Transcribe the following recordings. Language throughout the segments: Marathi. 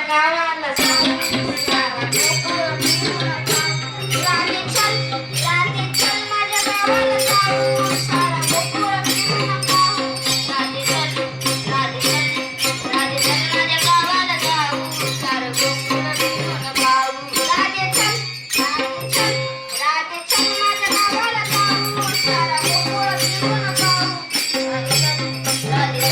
गावाला जाऊ सारा गोकुळ फिरून पाहू. राधे चल माझ्या गावाला जाऊ सारा गोकुळ फिरून पाहू. राधे चल माझ्या गावाला जाऊ सारा गोकुळ फिरून पाहू. राधे चल माझ्या गावाला जाऊ सारा गोकुळ फिरून पाहू. राधे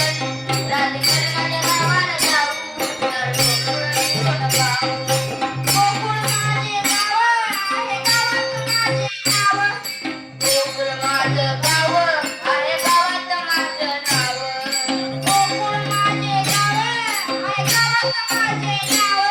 चल माझ्या गावाला जाऊ सारा गोकुळ फिरून पाहू. गोकुळ माझे गाव आहे गावात माझे नाव. गोकुळ माझं गाव आहे गावात माझं नाव. गोकुळ माझे गाव आहे गावात माझे नाव.